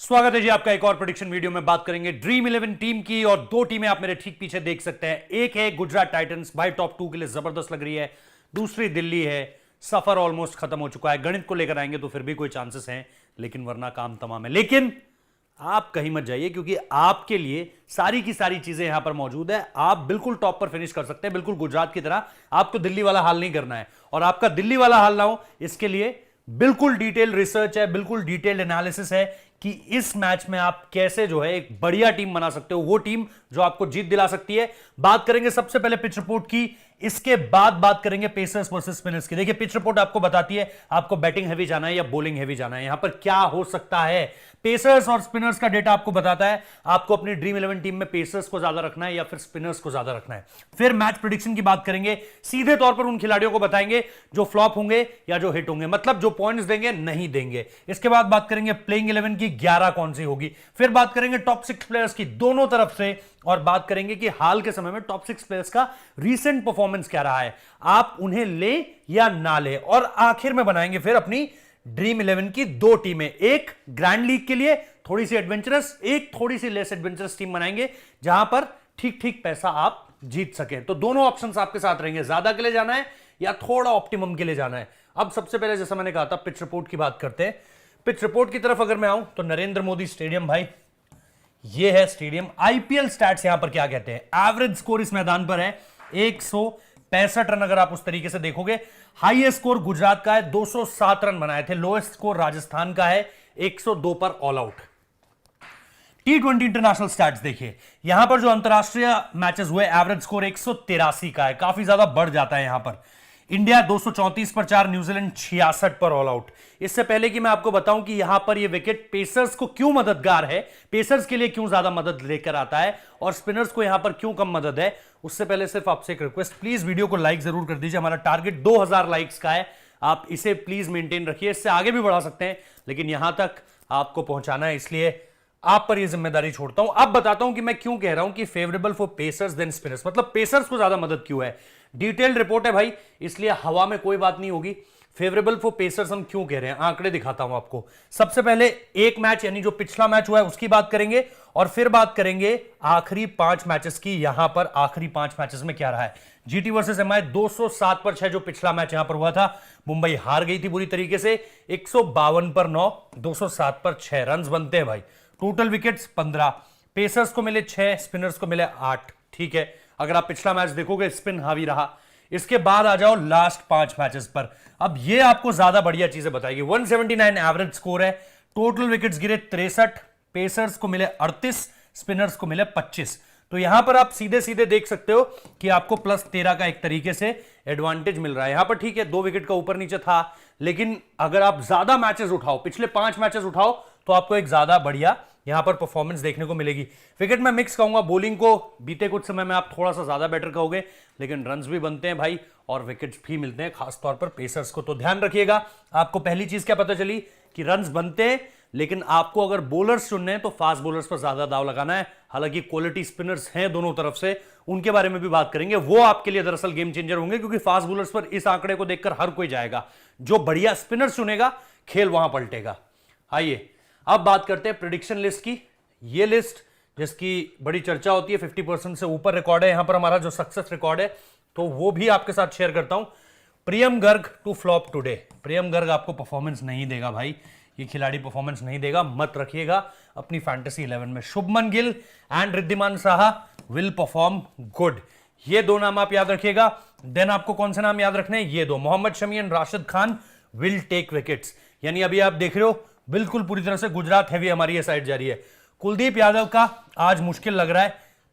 स्वागत है जी आपका एक और प्रेडिक्शन वीडियो में। बात करेंगे ड्रीम 11 टीम की और दो टीमें आप मेरे ठीक पीछे देख सकते हैं। एक है गुजरात टाइटंस, भाई टॉप 2 के लिए जबरदस्त लग रही है। दूसरी दिल्ली है, सफर ऑलमोस्ट खत्म हो चुका है। गणित को लेकर आएंगे तो फिर भी कोई चांसेस हैं, लेकिन वरना काम तमाम है। लेकिन आप कहीं मत जाइए क्योंकि आपके लिए सारी की सारी चीजें यहां पर मौजूद है। आप बिल्कुल टॉप पर फिनिश कर सकते हैं, बिल्कुल गुजरात की तरह। आपको दिल्ली वाला हाल नहीं करना है, और आपका दिल्ली वाला हाल ना हो इसके लिए बिल्कुल डिटेल रिसर्च है, बिल्कुल डिटेल्ड एनालिसिस है कि इस मैच में आप कैसे जो है एक बढ़िया टीम बना सकते हो, वो टीम जो आपको जीत दिला सकती है। बात करेंगे सबसे पहले पिच रिपोर्ट की, इसके बाद बात करेंगे पेसर्स वर्सेस स्पिनर्स की। देखिए पिच रिपोर्ट आपको बताती है आपको बैटिंग हैवी जाना है या बॉलिंग हैवी जाना है, यहां पर क्या हो सकता है। पेसर्स और स्पिनर्स का डेटा आपको बताता है आपको अपनी ड्रीम 11 टीम में पेसर्स को ज्यादा रखना है या फिर स्पिनर्स को ज्यादा रखना है। फिर मैच प्रेडिक्शन की बात करेंगे, सीधे तौर पर उन खिलाड़ियों को बताएंगे जो फ्लॉप होंगे या जो हिट होंगे, मतलब जो पॉइंट्स देंगे नहीं देंगे। इसके बाद बात करेंगे प्लेइंग 11 की 11 कौन सी होगी। फिर बात करेंगे टॉप 6 प्लेयर्स की दोनों तरफ से, और बात करेंगे कि हाल के समय में टॉप 6 प्लेयर्स का रीसेंट परफॉर्मेंस क्या रहा है, आप उन्हें ले या ना ले। और आखिर में बनाएंगे फिर अपनी ड्रीम 11 की दो टीमें, एक ग्रैंड लीग के लिए थोड़ी सी एडवेंचरस, एक थोड़ी सी लेस एडवेंचरस टीम बनाएंगे जहां पर ठीक ठीक पैसा आप जीत सकें। तो दोनों ऑप्शंस आपके साथ रहेंगे, ज्यादा के लिए जाना है या थोड़ा ऑप्टिमम के लिए जाना है। अब सबसे पहले जैसा मैंने कहा था पिच रिपोर्ट की बात करते हैं। पिच रिपोर्ट की तरफ अगर मैं आऊं तो नरेंद्र मोदी स्टेडियम, भाई ये है स्टेडियम। आईपीएल स्टैट्स यहां पर क्या कहते हैं, एवरेज स्कोर इस मैदान पर है 165 रन। अगर आप उस तरीके से देखोगे, हाईएस्ट स्कोर गुजरात का है 207 रन बनाए थे, लोएस्ट स्कोर राजस्थान का है 102 पर all out. T20 international stats देखिए, यहां पर जो अंतरराष्ट्रीय मैचेस हुए एवरेज स्कोर 183 का है, काफी ज्यादा बढ़ जाता है यहां पर। इंडिया 234 पर 4, न्यूजीलैंड 66 पर ऑल आउट। इससे पहले कि मैं आपको बताऊं कि यहां पर ये विकेट पेसर्स को क्यों मददगार है, पेसर्स के लिए क्यों ज्यादा मदद लेकर आता है और स्पिनर्स को यहां पर क्यों कम मदद है, उससे पहले सिर्फ आपसे एक रिक्वेस्ट, प्लीज वीडियो को लाइक जरूर कर दीजिए। हमारा टारगेट 2000 लाइक्स का है, आप इसे प्लीज मेंटेन रखिए। इससे आगे भी बढ़ा सकते हैं, लेकिन यहां तक आपको पहुंचाना है, इसलिए आप पर यह जिम्मेदारी छोड़ता हूं। अब बताता हूं कि मैं क्यों कह रहा हूं कि favourable for pacers then spinners, मतलब पेसर्स को ज्यादा मदद क्यों है। डिटेल्ड रिपोर्ट है भाई, इसलिए हवा में कोई बात नहीं होगी। फेवरेबल फॉर पेसर्स हम क्यों कह रहे हैं, आंकड़े दिखाता हूं आपको। सबसे पहले एक मैच यानी जो पिछला मैच हुआ है उसकी बात करेंगे, और फिर बात करेंगे आखिरी 5 मैचेस की। यहां पर आखिरी 5 मैचेस में क्या रहा है। जीटी वर्सेस एमआई 207 पर 6 जो पिछला मैच यहां पर हुआ था, मुंबई हार गई थी बुरी तरीके से। 152 पर 9, 207 पर 6 रन बनते हैं भाई। टोटल विकेट्स 15, पेसर्स को मिले 6, स्पिनर्स को मिले 8। ठीक है, अगर आप पिछला मैच देखोगे स्पिन हावी रहा। इसके बाद आ जाओ लास्ट 5 मैचेस पर, अब ये आपको ज्यादा बढ़िया चीजें बताएगी। 179 एवरेज स्कोर है, टोटल विकेट्स गिरे 63, पेसर्स को मिले 38, स्पिनर्स को मिले 25। तो यहां पर आप सीधे सीधे देख सकते हो कि आपको +13 का एक तरीके से एडवांटेज मिल रहा है यहां पर। ठीक है, 2 विकेट का ऊपर नीचे था, लेकिन अगर आप ज्यादा मैचेस उठाओ, पिछले 5 मैचेस उठाओ, तो आपको एक ज्यादा बढ़िया यहां पर परफॉर्मेंस देखने को मिलेगी। विकेट में मिक्स कहूंगा, बॉलिंग को बीते कुछ समय में आप थोड़ा सा ज्यादा बेटर कहोगे, लेकिन रन्स भी बनते हैं भाई और विकेट्स भी मिलते हैं, खासतौर पर पेसर्स को। तो ध्यान रखिएगा। आपको पहली चीज क्या पता चली कि रन्स बनते हैं, लेकिन आपको अगर बॉलर्स चुनने हैं तो फास्ट बॉलर्स पर ज्यादा दाव लगाना है। हालांकि क्वालिटी स्पिनर्स हैं दोनों तरफ से, उनके बारे में भी बात करेंगे, वो आपके लिए दरअसल गेम चेंजर होंगे, क्योंकि फास्ट बॉलर्स पर इस आंकड़े को देखकर हर कोई जाएगा। जो बढ़िया स्पिनर्स चुनेगा खेल वहां पलटेगा। आइए अब बात करते हैं प्रेडिक्शन लिस्ट की। ये लिस्ट जिसकी बड़ी चर्चा होती है, 50% से ऊपर रिकॉर्ड है यहां पर हमारा जो सक्सेस रिकॉर्ड है, तो वो भी आपके साथ शेयर करता हूं। प्रियम गर्ग टू फ्लॉप टुडे, प्रियम गर्ग आपको परफॉर्मेंस नहीं देगा भाई, ये खिलाड़ी परफॉर्मेंस नहीं देगा, मत रखिएगा अपनी फैंटेसी 11 में। Shubman Gill and Wriddhiman Saha will perform good, ये दो नाम आप याद रखिएगा। देन आपको कौन से नाम याद रखने हैं, ये दो, Mohammed Shami and Rashid Khan will take wickets. यानी अभी आप देख रहे हो बिल्कुल पूरी तरह से गुजरात हैवी हमारी ये साइड जा रही है। कुलदीप यादव का आज मुश्किल लग रहा है,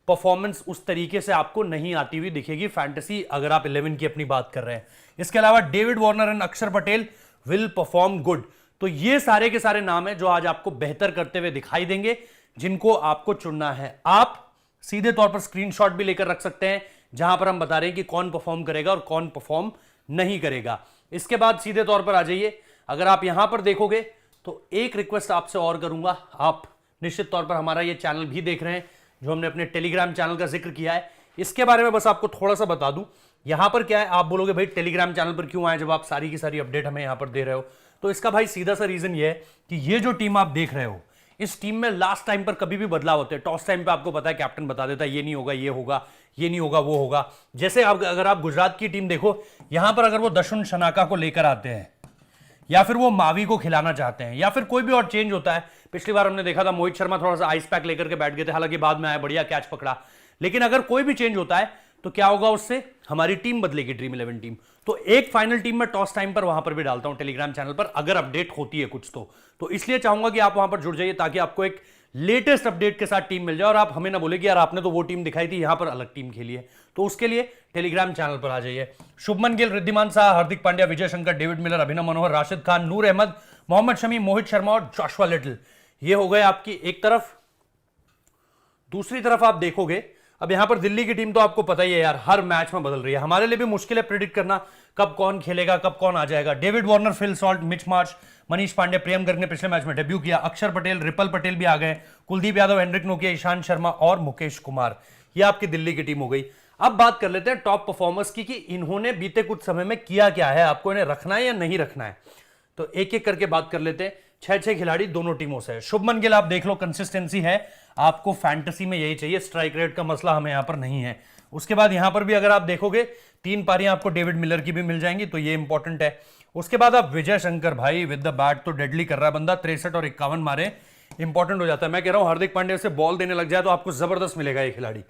परफॉर्मेंस उस तरीके से आपको नहीं आती हुई दिखेगी फैंटेसी, अगर आप 11 की अपनी बात कर रहे हैं। इसके अलावा डेविड वार्नर एंड अक्षर पटेल विल परफॉर्म गुड। तो ये सारे के सारे नाम हैं जो आज आपको बेहतर करते हुए दिखाई देंगे, जिनको आपको चुनना है। आप सीधे तौर पर स्क्रीनशॉट भी लेकर रख सकते हैं, जहां पर हम बता रहे हैं कि कौन परफॉर्म करेगा और कौन परफॉर्म नहीं करेगा। इसके बाद सीधे तौर पर आ जाइए, अगर आप यहां पर देखोगे तो एक रिक्वेस्ट आपसे और करूंगा, आप निश्चित तौर पर हमारा ये चैनल भी देख रहे हैं, जो हमने अपने टेलीग्राम चैनल का जिक्र किया है, इसके बारे में बस आपको थोड़ा सा बता दूं। यहां पर क्या है, आप बोलोगे भाई टेलीग्राम चैनल पर क्यों आए जब आप सारी की सारी अपडेट हमें यहां पर दे रहे हो। तो इसका भाई सीधा सा रीजन ये है कि ये जो टीम आप देख रहे हो, इस टीम में लास्ट टाइम पर कभी भी बदलाव होते हैं। टॉस टाइम पे आपको पता है कैप्टन बता देता है ये नहीं होगा, ये होगा, ये नहीं होगा, वो होगा। जैसे अगर आप गुजरात की टीम देखो, यहां पर अगर वो दशुन शनाका को लेकर आते हैं या फिर वो मावी को खिलाना चाहते हैं या फिर कोई भी और चेंज होता है। पिछली बार हमने देखा था मोहित शर्मा थोड़ा सा आइस पैक लेकर के बैठ गए थे, हालांकि बाद में आया, बढ़िया कैच पकड़ा। लेकिन अगर कोई भी चेंज होता है तो क्या होगा, उससे हमारी टीम बदलेगी, ड्रीम 11 टीम। तो एक फाइनल टीम में टॉस टाइम पर वहां पर भी डालता हूं टेलीग्राम चैनल पर, अगर अपडेट होती है कुछ तो इसलिए चाहूंगा कि आप वहां पर जुड़ जाइए ताकि आपको एक लेटेस्ट अपडेट के साथ टीम मिल जाए और आप हमें ना बोले कि यार आपने तो वो टीम दिखाई थी, यहां पर अलग टीम खेली है। तो उसके लिए टेलीग्राम चैनल पर आ जाइए। शुभमन गिल, रिद्धिमान शाह, हार्दिक पांड्या, विजय शंकर, डेविड मिलर, अभिनव मनोहर, राशिद खान, नूर अहमद, मोहम्मद शमी, मोहित शर्मा और जॉशुआ लिटिल, ये हो गए आपकी एक तरफ। दूसरी तरफ आप देखोगे, अब यहां पर दिल्ली की टीम तो आपको पता ही है यार, हर मैच में बदल रही है। हमारे लिए भी मुश्किल है प्रिडिक्ट करना कब कौन खेलेगा, कब कौन आ जाएगा। David Warner, Phil Salt, Mitch Marsh, Manish Pandey, Priyam Garg ने पिछले मैच में डेब्यू किया। अक्षर पटेल, रिपल पटेल भी आ गए। कुलदीप यादव, हेनरिक नोकिया, ईशांत शर्मा और मुकेश कुमार, ये आपकी दिल्ली की टीम हो गई। अब बात कर लेते हैं टॉप परफॉर्मर्स की कि इन्होंने बीते कुछ समय में किया क्या है, आपको इन्हें रखना है या नहीं रखना है। तो एक एक करके बात कर लेते हैं। 6-6 खिलाड़ी दोनों टीमों से है। शुभमन गिल आप देख लो, कंसिस्टेंसी है, आपको फैंटेसी में यही चाहिए, स्ट्राइक रेट का मसला हमें यहां पर नहीं है। उसके बाद यहां पर भी अगर आप देखोगे 3 पारियां आपको डेविड मिलर की भी मिल जाएंगी, तो ये इंपॉर्टेंट है। उसके बाद आप विजय शंकर, भाई विद द बैट तो डेडली कर रहा है बंदा, 63 और 51 मारे, इंपॉर्टेंट हो जाता है। मैं कह रहा हूं हार्दिक पांड्या से बॉल देने लग जाए तो आपको जबरदस्त मिलेगा ये खिलाड़ी।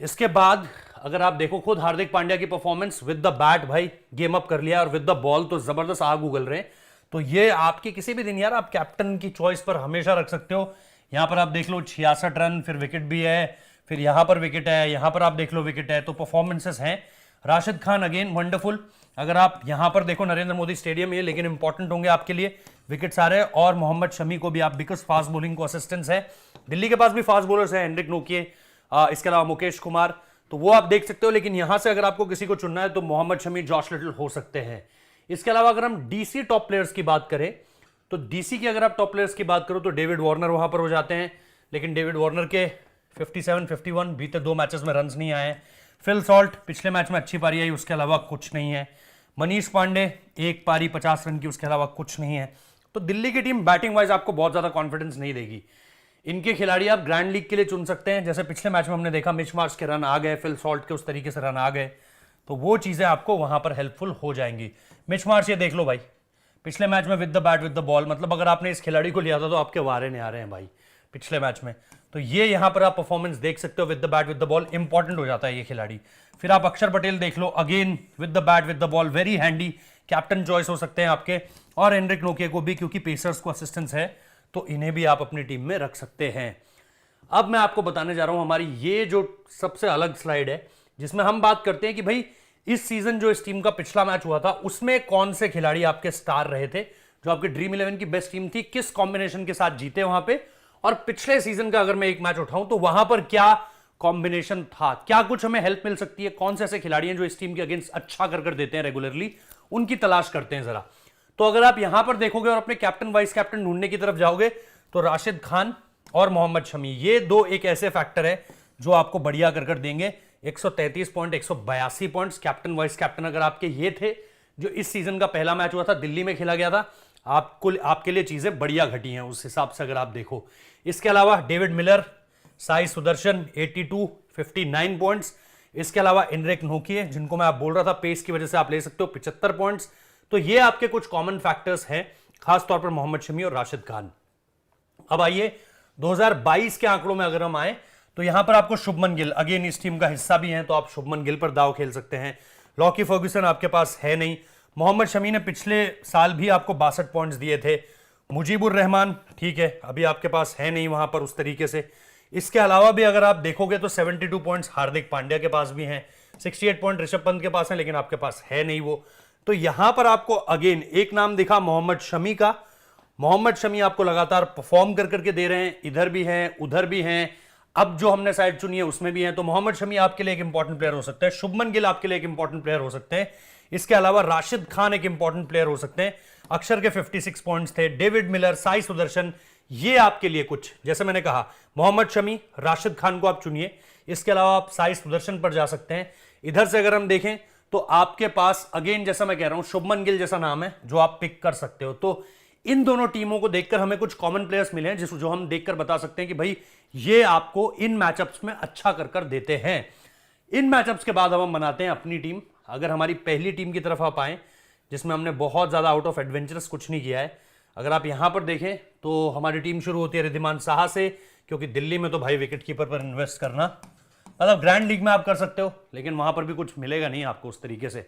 इसके बाद अगर आप देखो खुद हार्दिक पांड्या की परफॉर्मेंस विद द बैट, भाई गेम अप कर लिया, और विद द बॉल तो जबरदस्त आग उगल रहे हैं। तो ये आपके किसी भी दिन यार आप कैप्टन की चॉइस पर हमेशा रख सकते हो। यहां पर आप देख लो 66 रन, फिर विकेट भी है, फिर यहां पर विकेट है, यहां पर आप देख लो विकेट है, तो परफॉर्मेंसेस हैं। Rashid Khan again wonderful. अगर आप यहां पर देखो नरेंद्र मोदी स्टेडियम है, लेकिन इंपॉर्टेंट होंगे आपके लिए विकेट्स आ रहे हैं। और मोहम्मद शमी को भी आप, बिकॉज फास्ट बॉलिंग को असिस्टेंस है, दिल्ली के पास भी फास्ट बॉलर्स है, हेनरिक नोकिए, इसके अलावा मुकेश कुमार, तो वो आप देख सकते हो। लेकिन यहां से अगर आपको किसी को चुनना है तो मोहम्मद शमी, जॉश लिटिल हो सकते हैं। इसके अलावा अगर हम डीसी टॉप प्लेयर्स की बात करें तो डीसी की अगर आप टॉप प्लेयर्स की बात करो तो डेविड वार्नर वहां पर हो जाते हैं, लेकिन डेविड वार्नर के 57, 51 बीते 2 मैचेस में रन्स नहीं आए। फिल सॉल्ट पिछले मैच में अच्छी पारी आई, उसके अलावा कुछ नहीं है। मनीष पांडे 1 पारी 50 रन की, उसके अलावा कुछ नहीं है। तो दिल्ली की टीम बैटिंग वाइज आपको बहुत ज्यादा कॉन्फिडेंस नहीं देगी। इनके खिलाड़ी आप ग्रैंड लीग के लिए चुन सकते हैं, जैसे पिछले मैच में हमने देखा मिच मार्श के रन आ गए, फिल सॉल्ट के उस तरीके से रन आ गए, तो वो चीजें आपको वहां पर हेल्पफुल हो जाएंगी। मिच मार्श ये देख लो भाई, पिछले मैच में with the bat with the ball, मतलब अगर आपने इस खिलाड़ी को लिया था तो आपके वारे नहीं आ रहे हैं भाई पिछले मैच में। तो ये यहां पर आप परफॉर्मेंस देख सकते हो, with the bat with the ball important हो जाता है ये खिलाड़ी। फिर आप अक्षर पटेल देख लो, again with the bat with the ball, very handy, captain choice हो सकते हैं आपके। और हेनरिक नोकिया को भी, क्योंकि पेसर्स को असिस्टेंस है, तो इन्हें भी आप अपनी टीम में रख सकते हैं। अब मैं आपको बताने जा रहा हूं हमारी ये जो सबसे अलग स्लाइड है, जिसमें हम बात करते हैं कि भाई इस सीजन जो इस टीम का पिछला मैच हुआ था उसमें कौन से खिलाड़ी आपके स्टार रहे थे, जो आपके ड्रीम 11 की बेस्ट टीम थी, किस कॉम्बिनेशन के साथ जीते वहां पे। और पिछले सीजन का अगर मैं एक मैच उठाऊं तो वहां पर क्या कॉम्बिनेशन था, क्या कुछ हमें हेल्प मिल सकती है, कौन से ऐसे खिलाड़ी हैं जो इस टीम के अगेंस्ट अच्छा कर देते हैं रेगुलरली, उनकी तलाश करते हैं जरा। तो अगर आप यहां पर देखोगे और अपने कैप्टन वाइस कैप्टन ढूंढने की तरफ जाओगे तो राशिद खान और मोहम्मद शमी, ये दो एक ऐसे फैक्टर है जो आपको बढ़िया कर देंगे। 133 point, 182 points, captain vice captain अगर आपके ये थे, जो इस सीजन का पहला मैच हुआ था दिल्ली में खेला गया था, आपके लिए चीजें बढ़िया घटी हैं उस हिसाब से अगर आप देखो। इसके अलावा David Miller, Sai Sudarshan 82, 59 points. इसके अलावा हेनरिक नोकिए, जिनको मैं आप बोल रहा था पेस की वजह से आप ले सकते हो, 75 पॉइंट्स। तो ये आपके कुछ कॉमन फैक्टर्स हैं, खासतौर पर मोहम्मद शमी और राशिद खान। अब आइए 2022 के आंकड़ों में अगर हम आए तो यहां पर आपको शुभमन गिल, अगेन इस टीम का हिस्सा भी है, तो आप शुभमन गिल पर दाव खेल सकते हैं। लॉकी फर्ग्यूसन आपके पास है नहीं। मोहम्मद शमी ने पिछले साल भी आपको 62 पॉइंट्स दिए थे। मुजीबुर रहमान ठीक है, अभी आपके पास है नहीं वहां पर उस तरीके से। इसके अलावा भी अगर आप देखोगे तो 72 पॉइंट्स हार्दिक पांड्या के पास भी हैं, 68 पॉइंट ऋषभ पंत के पास हैं, लेकिन आपके पास है नहीं वो। तो यहां पर आपको अगेन एक नाम दिखा मोहम्मद शमी का। मोहम्मद शमी आपको लगातार परफॉर्म करके दे रहे हैं, इधर भी हैं, उधर भी हैं, अब जो हमने साइड चुनी है उसमें भी है। तो मोहम्मद शमी आपके लिए एक इंपॉर्टेंट प्लेयर हो सकता है, शुभमन गिल आपके लिए एक इंपॉर्टेंट प्लेयर हो सकते हैं। इसके अलावा राशिद खान एक इंपॉर्टेंट प्लेयर हो सकते हैं। अक्षर के 56 पॉइंट्स थे, डेविड मिलर, साई सुदर्शन, ये आपके लिए कुछ, जैसे मैंने कहा मोहम्मद शमी, राशिद खान को आप चुनिए। इसके अलावा आप साई सुदर्शन पर जा सकते हैं। इधर से अगर हम देखें तो आपके पास अगेन जैसा मैं कह रहा हूं शुभमन गिल जैसा नाम है जो आप पिक कर सकते हो। तो इन दोनों टीमों को देखकर हमें कुछ कॉमन प्लेयर्स मिले हैं जो हम देखकर बता सकते हैं कि भाई ये आपको इन मैचअप्स में अच्छा कर देते हैं। इन मैचअप्स के बाद हम बनाते हैं अपनी टीम। अगर हमारी पहली टीम की तरफ आप आए, जिसमें हमने बहुत ज्यादा आउट ऑफ एडवेंचरस कुछ नहीं किया है, अगर आप यहां पर देखें तो हमारी टीम शुरू होती है रिद्धिमान साहा से, क्योंकि दिल्ली में तो भाई विकेट कीपर पर इन्वेस्ट करना मतलब ग्रैंड लीग में आप कर सकते हो, लेकिन वहां पर भी कुछ मिलेगा नहीं आपको उस तरीके से।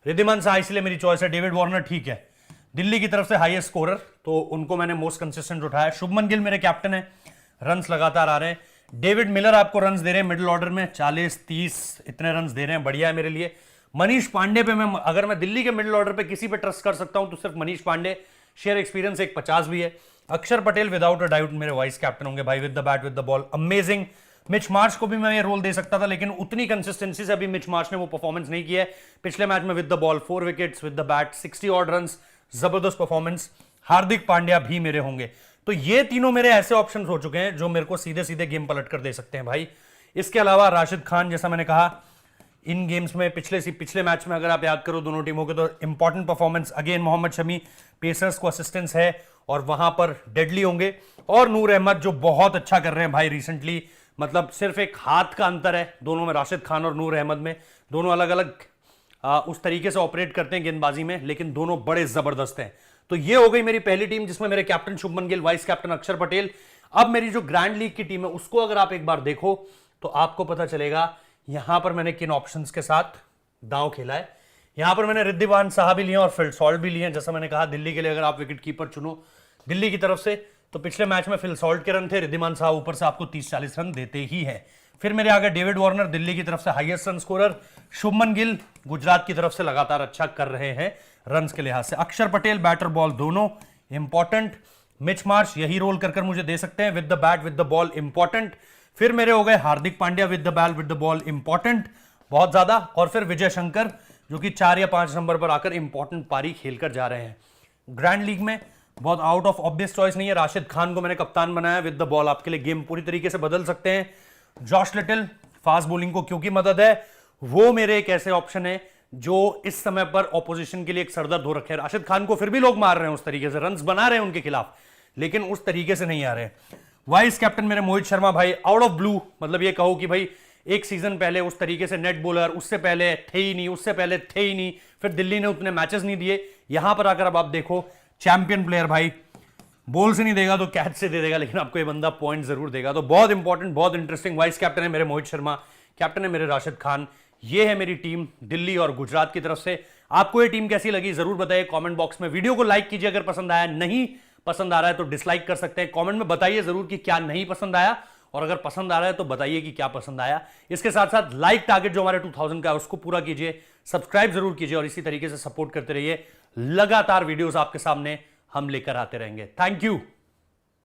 रिद्धिमान साहा इसलिए मेरी चॉइस है। डेविड वार्नर ठीक है, दिल्ली की तरफ से हाईएस्ट स्कोरर, तो उनको मैंने मोस्ट कंसिस्टेंट उठाया। शुभमन गिल मेरे कैप्टन है, रन्स लगातार आ रहे हैं। डेविड मिलर आपको रन्स दे रहे हैं मिडिल ऑर्डर में, 40-30 इतने रन्स दे रहे हैं, बढ़िया है मेरे लिए। मनीष पांडे पे अगर मैं दिल्ली के मिडिल ऑर्डर पे किसी पे ट्रस्ट कर सकता हूं तो सिर्फ मनीष पांडे। शेयर एक्सपीरियंस 150 भी है। अक्षर पटेल विदाउट अ डाउट मेरे वाइस कैप्टन होंगे भाई, with the bat with the ball amazing. Mitch Marsh को भी मैं ये रोल दे सकता था, लेकिन उतनी कंसिस्टेंसी से अभी मिच मार्श ने वो परफॉर्मेंस नहीं किया है। पिछले मैच में with the ball 4 wickets, with the bat 60 odd runs, जबरदस्त परफॉर्मेंस। हार्दिक पांड्या भी मेरे होंगे। तो ये तीनों मेरे ऐसे ऑप्शंस हो चुके हैं जो मेरे को सीधे सीधे गेम पलट कर दे सकते हैं भाई। इसके अलावा राशिद खान, जैसा मैंने कहा इन गेम्स में पिछले मैच में अगर आप याद करो दोनों टीमों के, तो important performance. Again Mohammed Shami, pacers को असिस्टेंस है और वहां पर डेडली होंगे। और नूर अहमद जो बहुत अच्छा कर रहे हैं भाई रिसेंटली, मतलब सिर्फ एक हाथ का अंतर है दोनों में, राशिद खान और नूर अहमद में। दोनों अलग अलग उस तरीके से ऑपरेट करते हैं गेंदबाजी में, लेकिन दोनों बड़े जबरदस्त हैं। तो ये हो गई मेरी पहली टीम, जिसमें मेरे captain Shubman Gill, vice captain अक्षर पटेल। अब मेरी जो ग्रैंड लीग की टीम है उसको अगर आप एक बार देखो तो आपको पता चलेगा यहां पर मैंने किन ऑप्शंस के साथ दांव खेला है। यहां पर मैंने रिद्धिमान साहा भी लिए और फिल सॉल्ट भी लिए। जैसा मैंने कहा दिल्ली के लिए अगर आप विकेट कीपर चुनो दिल्ली की तरफ से, तो पिछले मैच में फिल सॉल्ट के रन थे, रिद्धिमान साहा ऊपर से आपको 30-40 रन देते ही है। फिर मेरे आगे डेविड वार्नर, दिल्ली की तरफ से highest run scorer. Shubman Gill Gujarat की तरफ से लगातार अच्छा कर रहे हैं रन्स के लिहाज से। अक्षर पटेल बैटर बॉल दोनों इंपॉर्टेंट। मिच मार्श यही रोल कर मुझे दे सकते हैं, with the bat with the ball important. फिर मेरे हो गए Hardik Pandya, with the bat with the ball important बहुत ज्यादा। और फिर विजय शंकर जो कि 4 या 5 नंबर पर आकर इंपॉर्टेंट पारी खेलकर जा रहे हैं। ग्रैंड लीग में बहुत आउट ऑफ ऑब्वियस चॉइस नहीं है। राशिद खान को मैंने कप्तान बनाया, विद द बॉल आपके लिए गेम पूरी तरीके से बदल सकते हैं। जॉश लिटिल फास्ट बॉलिंग को क्योंकि मदद है, वो मेरे एक ऐसे ऑप्शन है जो इस समय पर ऑपोजिशन के लिए एक सरदर्द हो रखे हैं। राशिद खान को फिर भी लोग मार रहे हैं उस तरीके से, रन्स बना रहे हैं उनके खिलाफ, लेकिन उस तरीके से नहीं आ रहे। वाइस कैप्टन मेरे मोहित शर्मा भाई, आउट ऑफ ब्लू, मतलब ये कहो कि भाई एक सीजन पहले उस तरीके से नेट बॉलर उससे पहले थे ही नहीं, उससे पहले थे ही नहीं, फिर दिल्ली ने उतने मैचेस नहीं दिए। यहां पर आकर अब आप देखो चैंपियन प्लेयर भाई, बॉल से नहीं देगा तो कैच से दे देगा, लेकिन आपको ये बंदा पॉइंट जरूर देगा। तो बहुत इंपॉर्टेंट, बहुत इंटरेस्टिंग। वाइस कैप्टन है मेरे मोहित शर्मा, कैप्टन है मेरे राशिद खान। ये है मेरी टीम दिल्ली और गुजरात की तरफ से। आपको ये टीम कैसी लगी जरूर बताइए कमेंट बॉक्स में। वीडियो को लाइक कीजिए अगर पसंद आया, नहीं पसंद आ रहा है तो डिसलाइक कर सकते हैं। कमेंट में बताइए जरूर कि क्या नहीं पसंद आया, और अगर पसंद आ रहा है तो बताइए कि क्या पसंद आया। इसके साथ साथ लाइक टारगेट जो हमारे 2000 का है उसको पूरा कीजिए, सब्सक्राइब जरूर कीजिए और इसी तरीके से सपोर्ट करते रहिए। लगातार वीडियोस आपके सामने हम लेकर आते रहेंगे। Thank you.